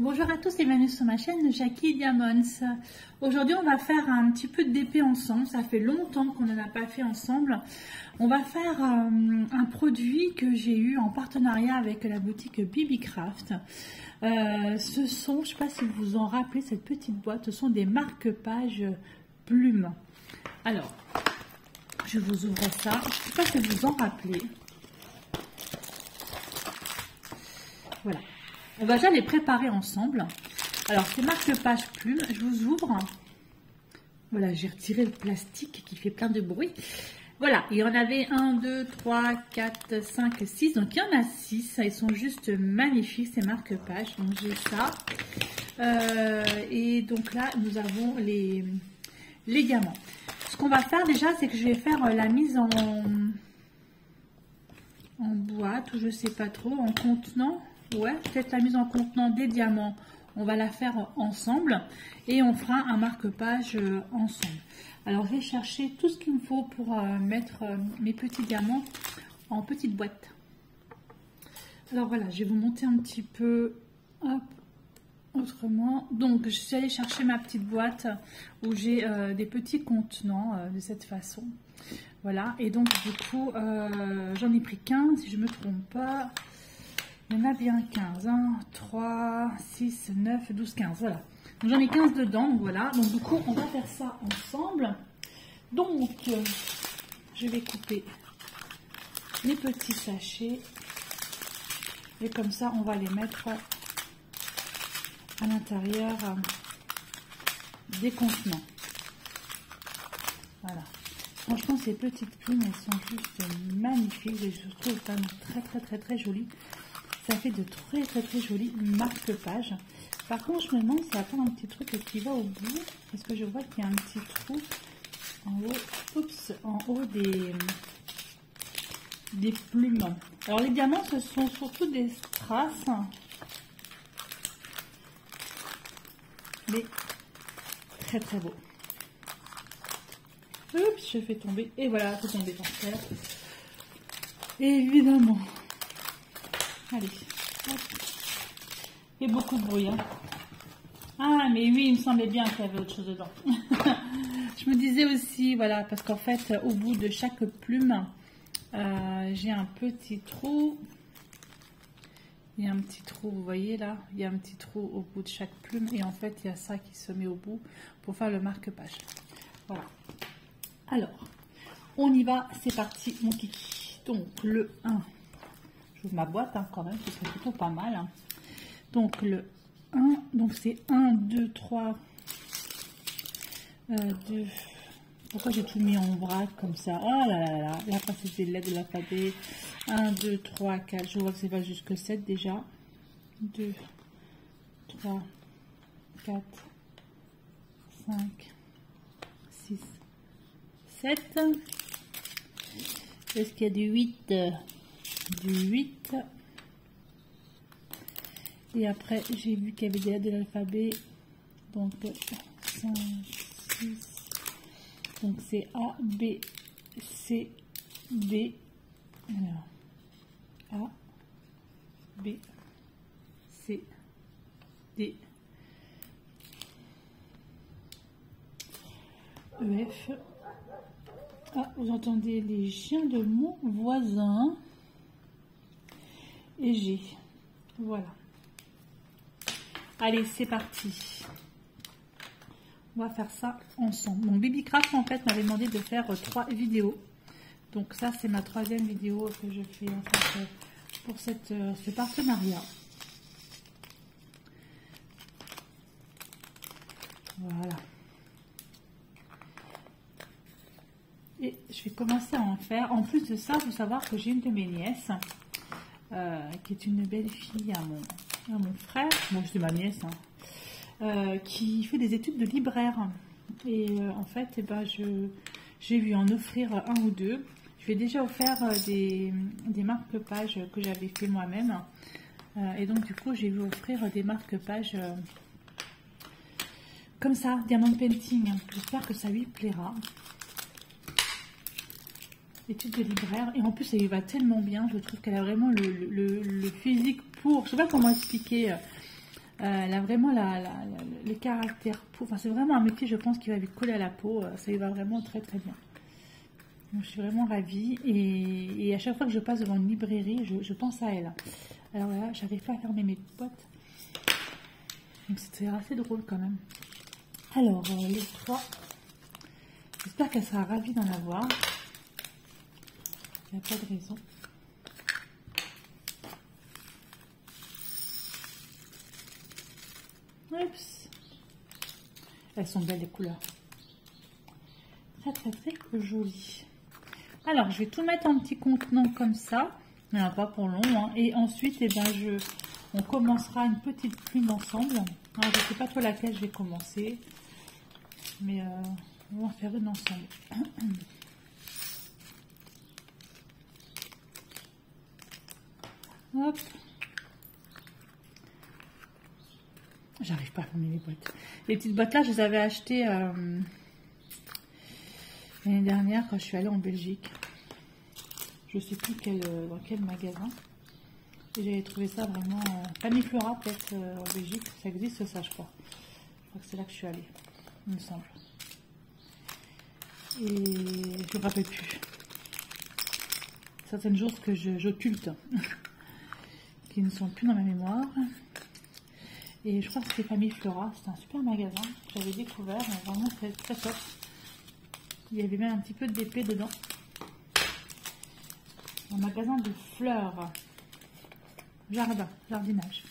Bonjour à tous et bienvenue sur ma chaîne Jackie Diamonds. Aujourd'hui on va faire un petit peu d'épée ensemble, ça fait longtemps qu'on n'en a pas fait ensemble. On va faire un produit que j'ai eu en partenariat avec la boutique Bibicraft. Ce sont, je ne sais pas si vous vous en rappelez, cette petite boîte, ce sont des marque-pages plumes. Alors, je vous ouvre ça, je ne sais pas si vous vous en rappelez. Voilà. On va déjà les préparer ensemble. Alors, ces marque-pages plumes, je vous ouvre. Voilà, j'ai retiré le plastique qui fait plein de bruit. Voilà, il y en avait 1, 2, 3, 4, 5, 6. Donc, il y en a 6. Ils sont juste magnifiques, ces marque-pages. Donc, j'ai ça. Et donc là, nous avons les diamants. Ce qu'on va faire déjà, c'est que je vais faire la mise en boîte, ou je ne sais pas trop, en contenant. Ouais, peut-être la mise en contenant des diamants, on va la faire ensemble et on fera un marque-page ensemble. Alors, je vais chercher tout ce qu'il me faut pour mettre mes petits diamants en petite boîte. Alors voilà, je vais vous monter un petit peu hop, autrement. Donc, je suis allée chercher ma petite boîte où j'ai des petits contenants de cette façon. Voilà, et donc du coup, j'en ai pris 15 si je ne me trompe pas. Il y en a bien 15, 1, 3, 6, 9, 12, 15, voilà. J'en ai 15 dedans, donc voilà. Donc du coup, on va faire ça ensemble. Donc, je vais couper les petits sachets. Et comme ça, on va les mettre à l'intérieur des contenants. Voilà. Franchement, ces petites plumes, elles sont juste magnifiques. Je trouve très jolies. Ça fait de très jolis marque-pages. Par contre, je me demande s'il n'y a pas un petit truc qui va au bout. Parce que je vois qu'il y a un petit trou en haut, oups, en haut des plumes. Alors, les diamants, ce sont surtout des strass. Mais très beau. Oups, je fais tomber. Et voilà, c'est tombé par terre. Évidemment. Allez, hop. Il y a beaucoup de bruit. Hein. Ah, mais oui, il me semblait bien qu'il y avait autre chose dedans. Je me disais aussi, voilà, parce qu'en fait, au bout de chaque plume, j'ai un petit trou. Il y a un petit trou, vous voyez là, il y a un petit trou au bout de chaque plume. Et en fait, il y a ça qui se met au bout pour faire le marque-page. Voilà. Alors, on y va, c'est parti, mon kiki. Donc, le 1. J'ouvre ma boîte hein, quand même, ce serait plutôt pas mal. Hein. Donc le 1, donc c'est 1, 2, 3, 2. Pourquoi j'ai tout mis en vrac comme ça? Oh là là là, la princesse des lettres de l'alphabet. 1, 2, 3, 4. Je vois que c'est pas jusque 7 déjà. 2, 3, 4, 5, 6, 7. Est-ce qu'il y a du 8? Du 8 et après j'ai vu qu'il y avait des lettres de l'alphabet, donc 5, 6, donc c'est A, B, C, D, alors A, B, C, D, E, F. Ah, vous entendez les chiens de mon voisin. Et G. Voilà. Allez, c'est parti. On va faire ça ensemble. Donc, Bibicraft, en fait, m'avait demandé de faire 3 vidéos. Donc, ça, c'est ma 3e vidéo que je fais, en fait, pour ce partenariat. Voilà. Et je vais commencer à en faire. En plus de ça, il faut savoir que j'ai une de mes nièces qui est une belle fille à mon frère, bon c'est ma nièce, hein, qui fait des études de libraire. Et en fait, eh ben, j'ai vu en offrir un ou deux. Je lui ai déjà offert des marque-pages que j'avais fait moi-même. Et donc du coup, j'ai vu offrir des marque-pages comme ça, diamond painting. J'espère que ça lui plaira. Études de libraire, et en plus elle y va tellement bien, je trouve qu'elle a vraiment le physique pour, je sais pas comment expliquer, Elle a vraiment les caractères peau. Enfin, c'est vraiment un métier, je pense, qui va lui coller à la peau. Ça lui va vraiment très très bien. Donc, je suis vraiment ravie. Et à chaque fois que je passe devant une librairie, je pense à elle. Alors là, j'arrive pas à fermer mes boîtes. Donc c'est assez drôle quand même. Alors, les 3. J'espère qu'elle sera ravie d'en avoir. Il n'y a pas de raison. Oups. Elles sont belles les couleurs. Très très très jolies. Alors, je vais tout mettre en petit contenant comme ça. Mais pas pour long. Hein. Et ensuite, eh ben, on commencera une petite plume ensemble. Alors, je ne sais pas trop laquelle je vais commencer. Mais on va en faire une ensemble. Hop. J'arrive pas à fermer les boîtes. Les petites boîtes là, je les avais achetées l'année dernière quand je suis allée en Belgique. Je sais plus dans quel magasin. Et j'avais trouvé ça vraiment... Pamiflora peut-être en Belgique. Ça existe ça, je crois. Je crois que c'est là que je suis allée. Il me semble. Et je me rappelle plus. Certaines choses que j'occulte. Qui ne sont plus dans ma mémoire. Et je crois que c'était Pamiflora. C'était un super magasin. J'avais découvert. Vraiment très, très top. Il y avait même un petit peu d'épée dedans. Un magasin de fleurs. Jardinage.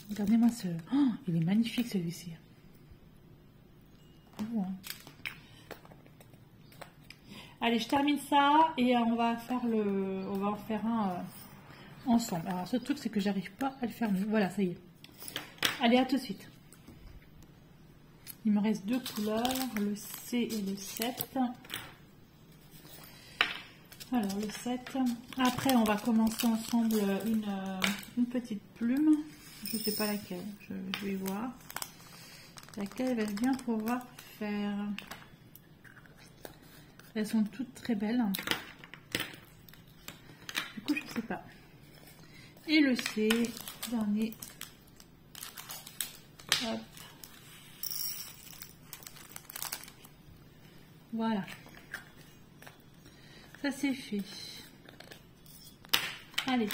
Regardez-moi ce... Oh, il est magnifique celui-ci. Oh, hein. Allez, je termine ça et on va en faire un ensemble. Alors, ce truc, c'est que j'arrive pas à le fermer. Voilà, ça y est. Allez, à tout de suite. Il me reste 2 couleurs, le C et le 7. Alors, le 7. Après, on va commencer ensemble une petite plume. Je ne sais pas laquelle. Je vais voir. Laquelle va bien pouvoir faire. Elles sont toutes très belles. Du coup, je ne sais pas. Et le C, dernier. Hop. Voilà. Ça c'est fait. Allez.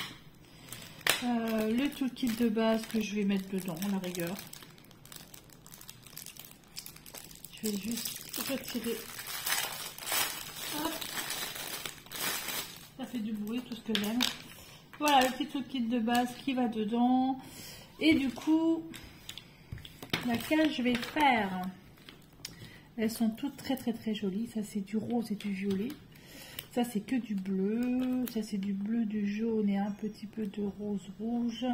Le toolkit de base que je vais mettre dedans, à la rigueur. Je vais juste retirer. Hop. Ça fait du bruit, tout ce que j'aime. Voilà, le petit toolkit de base qui va dedans. Et du coup, laquelle je vais faire? Elles sont toutes très très très jolies. Ça c'est du rose et du violet. Ça c'est que du bleu. Ça c'est du bleu, du jaune et un petit peu de rose rouge.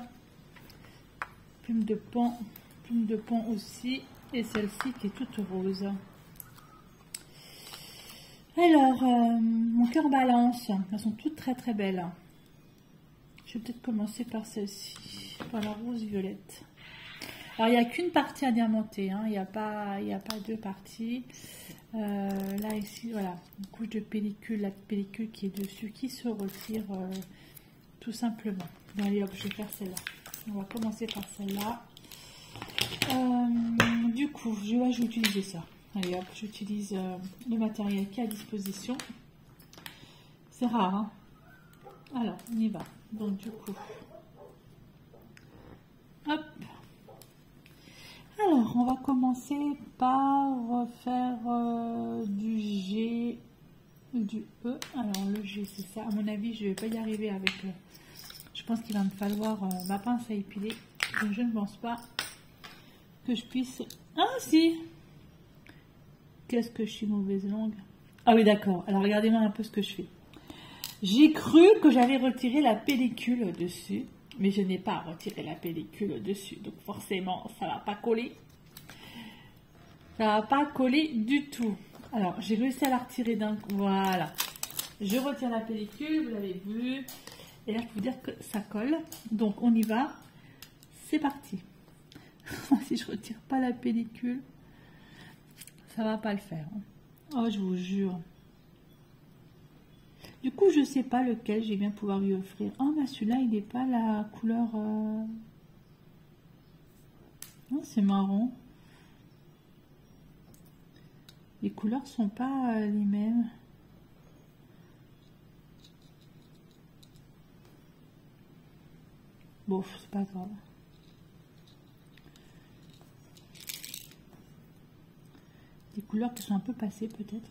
Plume de pan aussi. Et celle-ci qui est toute rose. Alors, mon cœur balance. Elles sont toutes très très belles. Je vais peut-être commencer par celle-ci, par la rose violette. Alors, il n'y a qu'une partie à diamanter, hein. Il n'y a pas 2 parties. Là, ici, voilà, une couche de pellicule, la pellicule qui est dessus, qui se retire tout simplement. Bon, allez, hop, je vais faire celle-là. On va commencer par celle-là. Du coup, je vais utiliser ça. Allez, hop, j'utilise le matériel qui est à disposition. C'est rare, hein. Alors, on y va. Donc, du coup, hop. Alors, on va commencer par faire du G ou du E. Alors, le G, c'est ça. À mon avis, je ne vais pas y arriver avec... je pense qu'il va me falloir ma pince à épiler. Donc, je ne pense pas que je puisse... Ah, si! Qu'est-ce que je suis mauvaise langue? Ah oui, d'accord. Alors, regardez-moi un peu ce que je fais. J'ai cru que j'avais retiré la pellicule dessus. Mais je n'ai pas retiré la pellicule dessus. Donc forcément, ça ne va pas coller. Ça ne va pas coller du tout. Alors, j'ai réussi à la retirer d'un coup. Voilà. Je retire la pellicule, vous l'avez vu. Et là, je peux vous dire que ça colle. Donc, on y va. C'est parti. Si je ne retire pas la pellicule, ça ne va pas le faire. Oh, je vous jure. Du coup, je ne sais pas lequel je vais bien pouvoir lui offrir. Oh, mais celui-là, il n'est pas la couleur Oh, c'est marrant. Les couleurs sont pas les mêmes. Bon, c'est pas grave. Des couleurs qui sont un peu passées peut-être.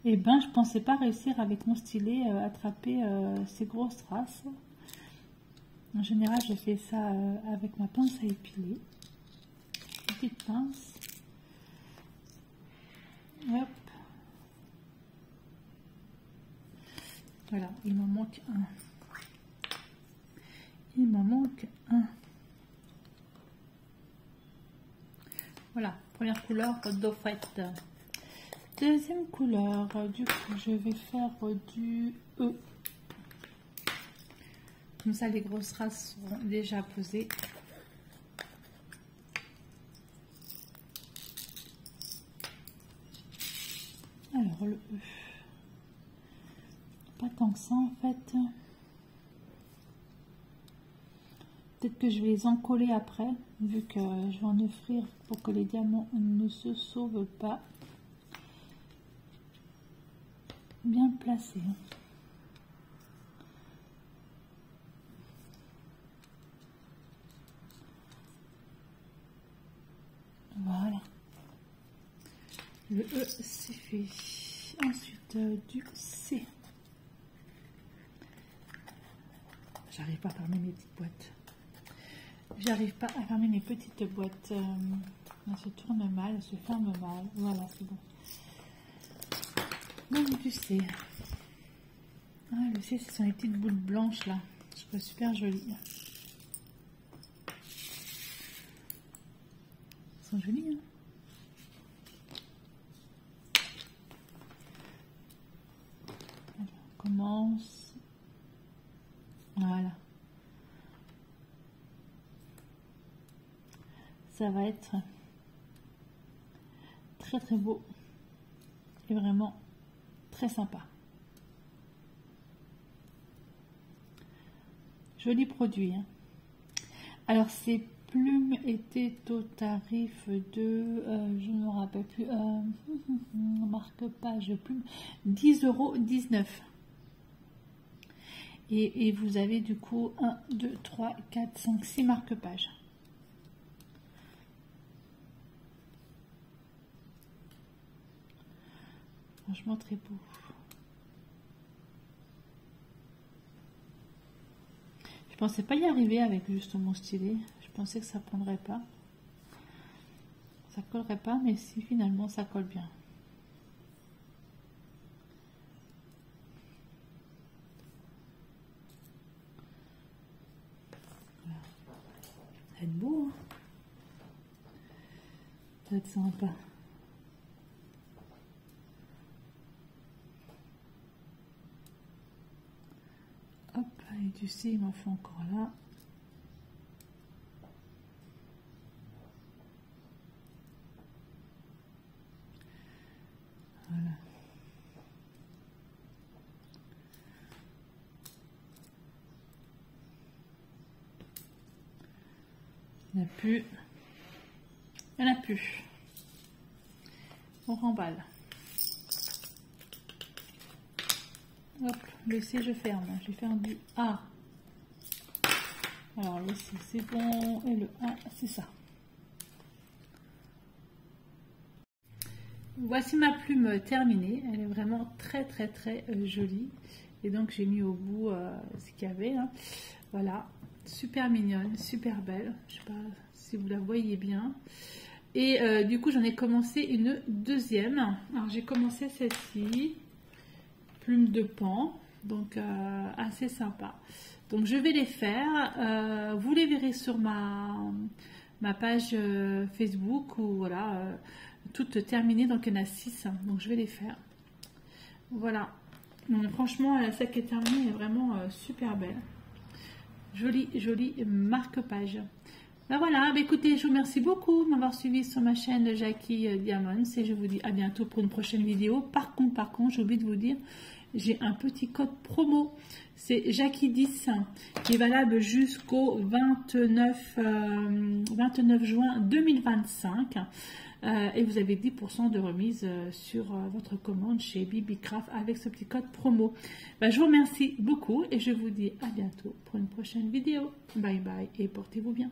Et ben, je pensais pas réussir avec mon stylet à attraper ces grosses traces. En général, je fais ça avec ma pince à épiler. Petite pince. Hop. Voilà, il m'en manque un. Il m'en manque un. Voilà, première couleur d'Ofrette. Deuxième couleur, du coup, je vais faire du E. Comme ça, les grosses traces seront déjà posées. Alors, le E. Pas tant que ça, en fait. Peut-être que je vais les encoller après, vu que je vais en offrir pour que les diamants ne se sauvent pas. Bien placé. Voilà. Le E, c'est fait. Ensuite, du C. J'arrive pas à fermer mes petites boîtes. J'arrive pas à fermer mes petites boîtes. Elle se tourne mal, elle se ferme mal. Voilà, c'est bon. Donc du C. Ah, le C, ce sont les petites boules blanches là. Je trouve super jolies. Elles sont jolies, hein. Alors, on commence. Voilà. Ça va être très très beau et vraiment très sympa. Joli produit, hein. Alors ces plumes étaient au tarif de je ne me rappelle plus, marque-page plume, 10,19 €. Et vous avez du coup 1, 2, 3, 4, 5, 6 marque-pages. Franchement très beau. Je pensais pas y arriver avec juste mon stylet. Je pensais que ça prendrait pas. Ça collerait pas, mais si finalement ça colle bien. Voilà. Ça va être beau, hein. Ça va être sympa. Et tu sais, il m'en faut encore là. Voilà. Il n'y en a plus. Il n'y en a plus. On remballe. Hop, le C, je ferme. Je vais faire du A. Alors, le C, c'est bon. Et le A, c'est ça. Voici ma plume terminée. Elle est vraiment très, très, très jolie. Et donc, j'ai mis au bout ce qu'il y avait. Hein. Voilà. Super mignonne, super belle. Je ne sais pas si vous la voyez bien. Et du coup, j'en ai commencé une deuxième. Alors, j'ai commencé celle-ci. Plume de pan, donc assez sympa. Donc je vais les faire, vous les verrez sur ma page Facebook ou voilà, toutes terminées, donc il y en a 6, donc je vais les faire. Voilà, donc, franchement celle qui est terminée est vraiment super belle, jolie marque-page. Ben voilà, ben écoutez, je vous remercie beaucoup de m'avoir suivi sur ma chaîne Jackie Diamonds et je vous dis à bientôt pour une prochaine vidéo. Par contre, j'ai oublié de vous dire, j'ai un petit code promo. C'est Jackie10 qui est valable jusqu'au 29 juin 2025. Et vous avez 10% de remise sur votre commande chez Bibicraft avec ce petit code promo. Je vous remercie beaucoup et je vous dis à bientôt pour une prochaine vidéo. Bye bye et portez-vous bien.